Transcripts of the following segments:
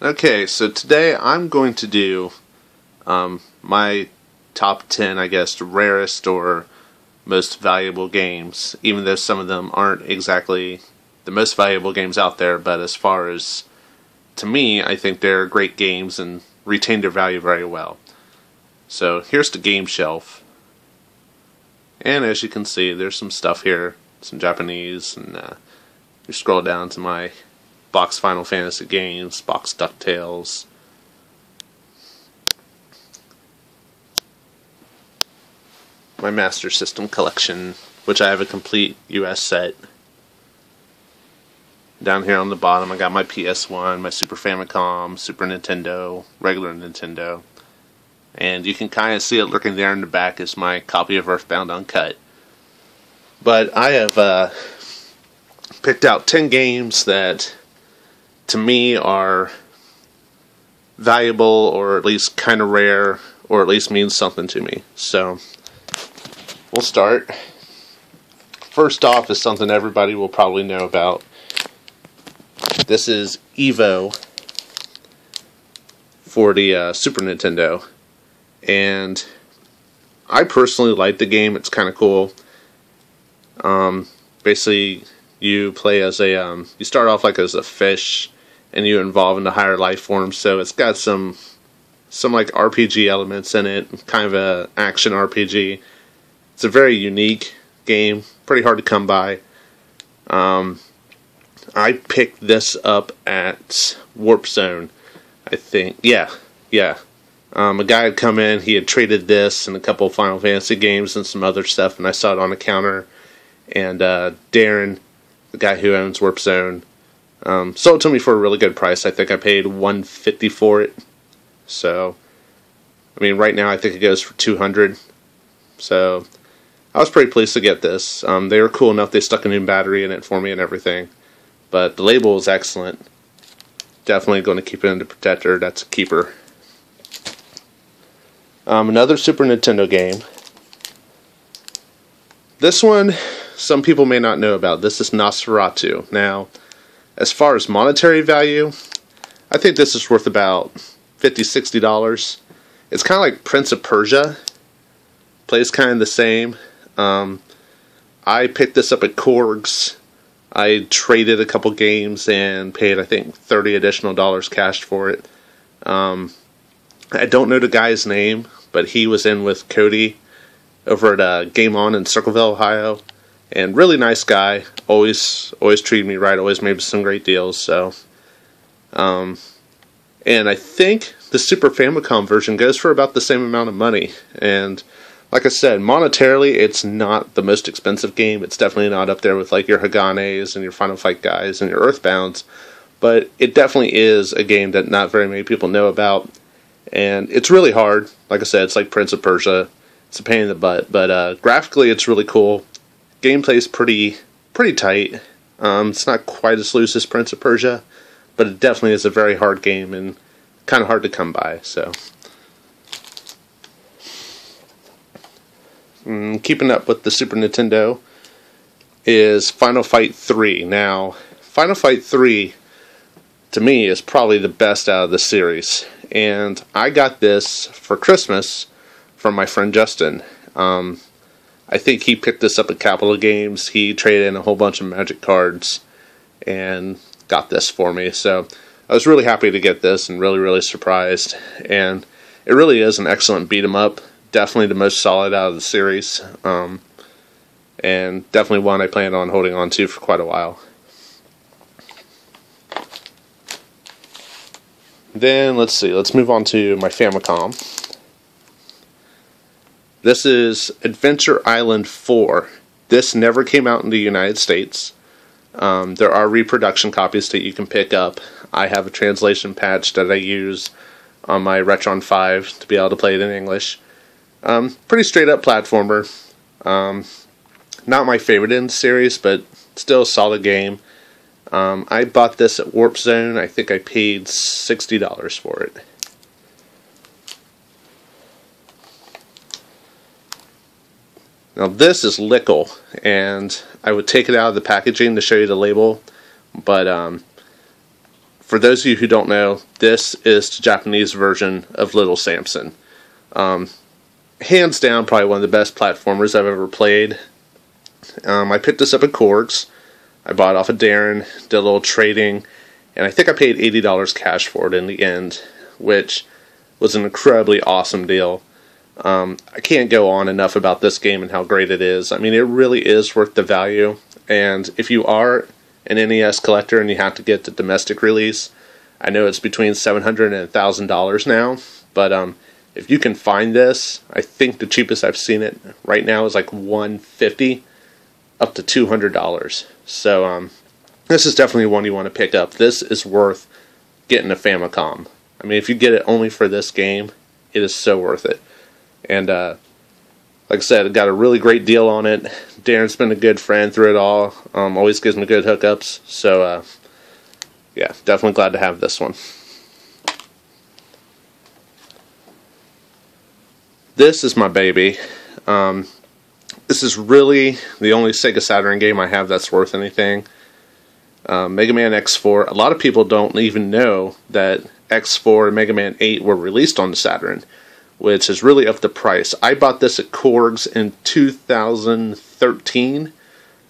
Okay, so today I'm going to do my top 10, I guess, rarest or most valuable games, even though some of them aren't exactly the most valuable games out there, but as far as, to me, I think they're great games and retain their value very well. So here's the game shelf, and as you can see, there's some stuff here, some Japanese, and you scroll down to my box Final Fantasy games, box DuckTales, my Master System collection, which I have a complete US set. Down here on the bottom I got my PS1, my Super Famicom, Super Nintendo, regular Nintendo, and you can kind of see it lurking there in the back is my copy of Earthbound Uncut. But I have picked out 10 games that to me are valuable, or at least kind of rare, or at least means something to me. So we'll start. First off is something everybody will probably know about. This is Evo for the Super Nintendo, and I personally like the game. It's kind of cool. Basically, you play as a you start off like as a fish, and you evolve into higher life forms. So it's got some like RPG elements in it, kind of a action RPG. It's a very unique game, pretty hard to come by. I picked this up at Warp Zone, I think. Yeah. A guy had come in, he had traded this and a couple of Final Fantasy games and some other stuff, and I saw it on the counter. And Darren, the guy who owns Warp Zone, sold it to me for a really good price. I think I paid $150 for it. So, I mean, right now I think it goes for $200. So, I was pretty pleased to get this. They were cool enough, they stuck a new battery in it for me and everything. But the label is excellent. Definitely going to keep it in the protector. That's a keeper. Another Super Nintendo game. This one, some people may not know about. This is Nosferatu. Now, as far as monetary value, I think this is worth about $50, $60. It's kind of like Prince of Persia. Plays kind of the same. I picked this up at Korg's. I traded a couple games and paid, I think, $30 additional cash for it. I don't know the guy's name, but he was in with Cody over at Game On in Circleville, Ohio. And really nice guy. Always treated me right. Always made some great deals. So, and I think the Super Famicom version goes for about the same amount of money. And like I said, monetarily, it's not the most expensive game. It's definitely not up there with like your Haganes and your Final Fight guys and your Earthbounds. But it definitely is a game that not very many people know about. And it's really hard. Like I said, it's like Prince of Persia. It's a pain in the butt. But graphically, it's really cool. Gameplay's pretty tight. It's not quite as loose as Prince of Persia. But it definitely is a very hard game and kind of hard to come by. So, keeping up with the Super Nintendo is Final Fight 3. Now, Final Fight 3, to me, is probably the best out of the series. And I got this for Christmas from my friend Justin. I think he picked this up at Capital Games. He traded in a whole bunch of Magic cards and got this for me. So I was really happy to get this and really surprised. And it really is an excellent beat 'em up. Definitely the most solid out of the series. And definitely one I plan on holding on to for quite a while. Then, let's see, let's move on to my Famicom. This is Adventure Island 4. This never came out in the United States. There are reproduction copies that you can pick up. I have a translation patch that I use on my Retron 5 to be able to play it in English. Pretty straight up platformer. Not my favorite in the series, but still a solid game. I bought this at Warp Zone. I think I paid $60 for it. Now this is Lickle, and I would take it out of the packaging to show you the label, but For those of you who don't know, this is the Japanese version of Little Samson. Hands down, probably one of the best platformers I've ever played. I picked this up at Korg's. I bought it off of Darren, did a little trading, and I think I paid $80 cash for it in the end, which was an incredibly awesome deal. I can't go on enough about this game and how great it is. I mean, it really is worth the value, and if you are an NES collector and you have to get the domestic release, I know it's between $700 and $1,000 now, but if you can find this, I think the cheapest I've seen it right now is like $150 up to $200. So this is definitely one you want to pick up. This is worth getting a Famicom. I mean, if you get it only for this game, it is so worth it. And like I said, I got a really great deal on it. Darren's been a good friend through it all. Always gives me good hookups. So yeah, definitely glad to have this one. This is my baby. This is really the only Sega Saturn game I have that's worth anything. Mega Man X4. A lot of people don't even know that X4 and Mega Man 8 were released on the Saturn, which is really up the price. I bought this at Korg's in 2013.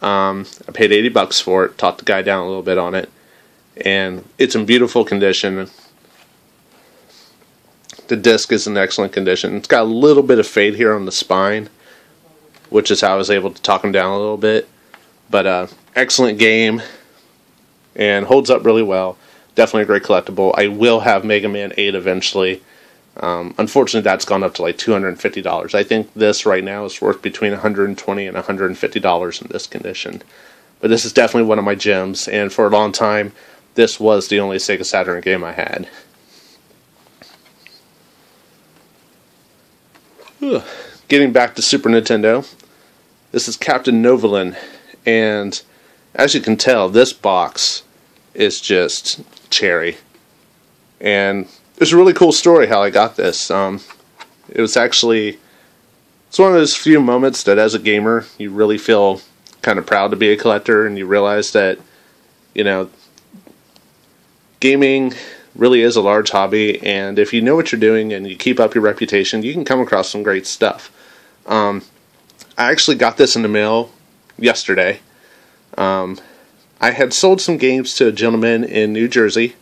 I paid $80 for it. Talked the guy down a little bit on it, and it's in beautiful condition. The disc is in excellent condition. It's got a little bit of fade here on the spine, which is how I was able to talk him down a little bit. But excellent game, and holds up really well. Definitely a great collectible. I will have Mega Man 8 eventually. Unfortunately, that's gone up to like $250. I think this right now is worth between $120 and $150 in this condition. But this is definitely one of my gems, and for a long time, this was the only Sega Saturn game I had. Getting back to Super Nintendo, this is Captain Novolin, and as you can tell, this box is just cherry. And there's a really cool story how I got this. It was actually, it's one of those few moments that as a gamer, you really feel kind of proud to be a collector, and you realize that, you know, gaming really is a large hobby, and if you know what you're doing and you keep up your reputation, you can come across some great stuff. I actually got this in the mail yesterday. I had sold some games to a gentleman in New Jersey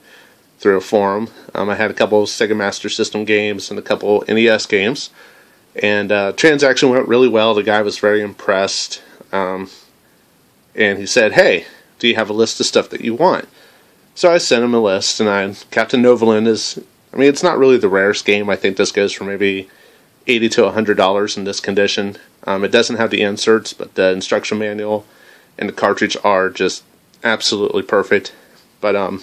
through a forum. I had a couple of Sega Master System games and a couple NES games, and transaction went really well. The guy was very impressed, and he said, "Hey, do you have a list of stuff that you want?" So I sent him a list, and Captain Novolin is, I mean, it's not really the rarest game. I think this goes for maybe $80 to $100 in this condition. It doesn't have the inserts, but the instruction manual and the cartridge are just absolutely perfect. But I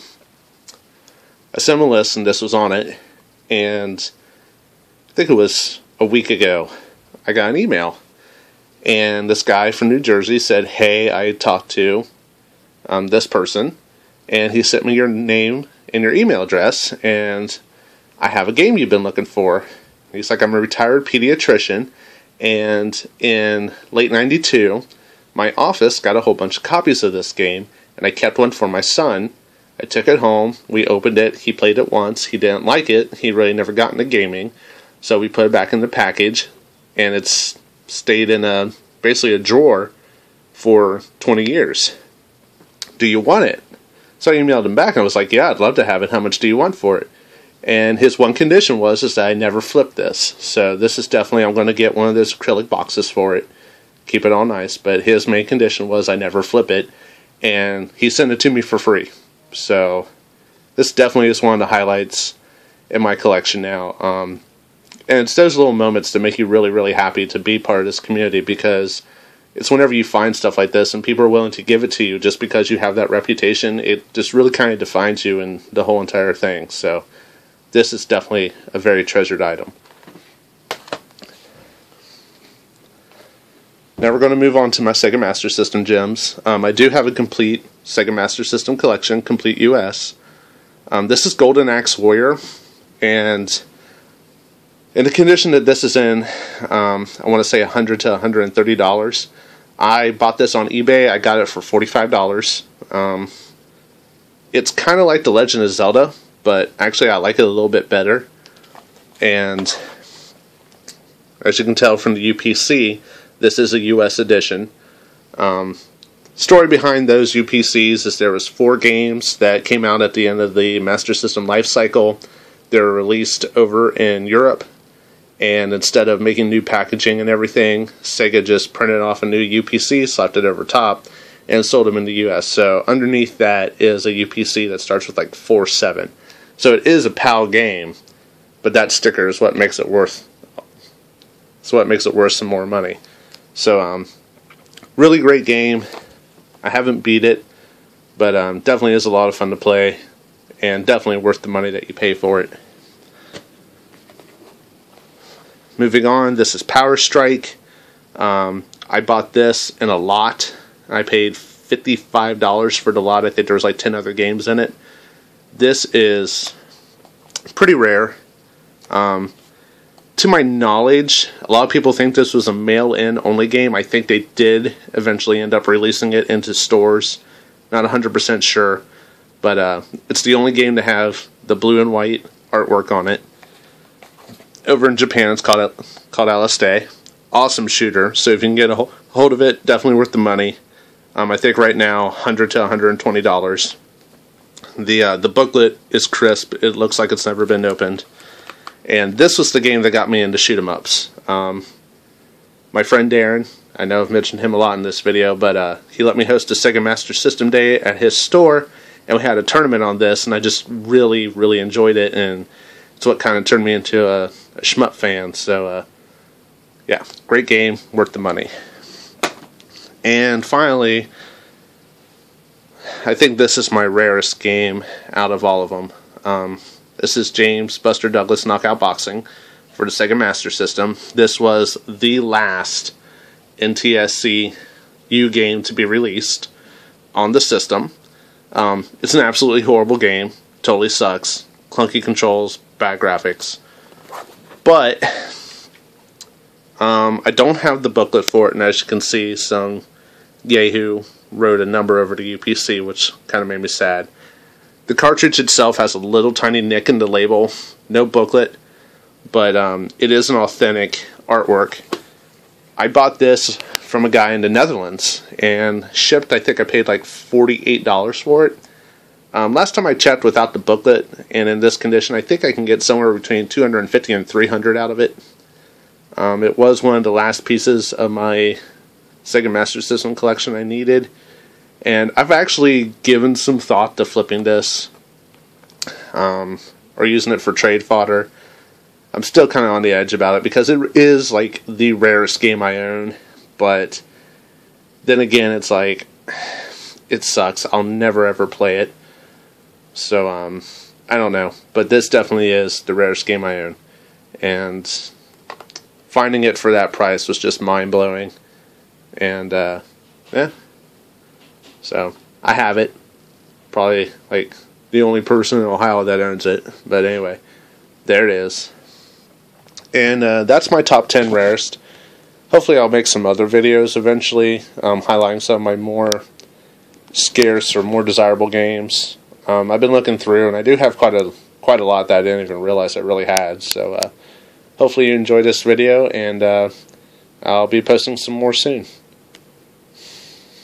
sent him a list, and this was on it, and I think it was a week ago, I got an email, and this guy from New Jersey said, "Hey, I talked to this person, and he sent me your name and your email address, and I have a game you've been looking for." He's like, "I'm a retired pediatrician, and in late '92, my office got a whole bunch of copies of this game, and I kept one for my son. I took it home, we opened it, he played it once, he didn't like it, he really never got into gaming, so we put it back in the package, and it's stayed in basically a drawer for 20 years. Do you want it?" So I emailed him back, and I was like, "Yeah, I'd love to have it. How much do you want for it?" And his one condition was that I never flip this. So this is definitely, I'm going to get one of those acrylic boxes for it, keep it all nice. But his main condition was I never flip it, and he sent it to me for free. So this definitely is one of the highlights in my collection now. And it's those little moments that make you really, really happy to be part of this community, because it's whenever you find stuff like this and people are willing to give it to you just because you have that reputation, it just really kind of defines you and the whole entire thing. So this is definitely a very treasured item. Now we're going to move on to my Sega Master System gems. I do have a complete Sega Master System collection, complete US. This is Golden Axe Warrior, and in the condition that this is in, I want to say $100 to $130. I bought this on eBay. I got it for $45. It's kind of like The Legend of Zelda, but actually I like it a little bit better. And as you can tell from the UPC, this is a US edition. Story behind those UPCs is there was 4 games that came out at the end of the Master System life cycle. They were released over in Europe, and instead of making new packaging and everything, Sega just printed off a new UPC, slapped it over top, and sold them in the US. So underneath that is a UPC that starts with like 47. So it is a PAL game, but that sticker is what makes it worth. It's what makes it worth some more money. So really great game. I haven't beat it, but definitely is a lot of fun to play, and definitely worth the money that you pay for it. Moving on, this is Power Strike. I bought this in a lot. I paid $55 for the lot. I think there was like 10 other games in it. This is pretty rare. To my knowledge, a lot of people think this was a mail-in only game. I think they did eventually end up releasing it into stores. Not 100% sure. But it's the only game to have the blue and white artwork on it. Over in Japan, it's called Aliste. Awesome shooter. So if you can get a hold of it, definitely worth the money. I think right now, $100 to $120. The booklet is crisp. It looks like it's never been opened. And this was the game that got me into shoot 'em ups. My friend Darren, I know I've mentioned him a lot in this video, but he let me host a Sega Master System Day at his store, and we had a tournament on this, and I just really, really enjoyed it, and it's what kind of turned me into a shmup fan. So, yeah, great game, worth the money. And finally, I think this is my rarest game out of all of them. This is James Buster Douglas Knockout Boxing for the Sega Master System. This was the last NTSC U game to be released on the system. It's an absolutely horrible game. Totally sucks. Clunky controls, bad graphics. But I don't have the booklet for it, and as you can see, some yahoo wrote a number over to UPC, which kind of made me sad. The cartridge itself has a little tiny nick in the label, no booklet, but it is an authentic artwork. I bought this from a guy in the Netherlands, and shipped, I think I paid like $48 for it. Last time I checked without the booklet, and in this condition, I think I can get somewhere between $250 and $300 out of it. It was one of the last pieces of my Sega Master System collection I needed. And I've actually given some thought to flipping this, or using it for trade fodder. I'm still kind of on the edge about it, because it is like the rarest game I own, but then again, it's like, it sucks. I'll never ever play it. So, I don't know. But this definitely is the rarest game I own. And finding it for that price was just mind-blowing. And, yeah. So, I have it. Probably, like, the only person in Ohio that owns it. But anyway, there it is. And that's my top 10 rarest. Hopefully I'll make some other videos eventually, highlighting some of my more scarce or more desirable games. I've been looking through, and I do have quite a lot that I didn't even realize I really had. So hopefully you enjoyed this video, and I'll be posting some more soon.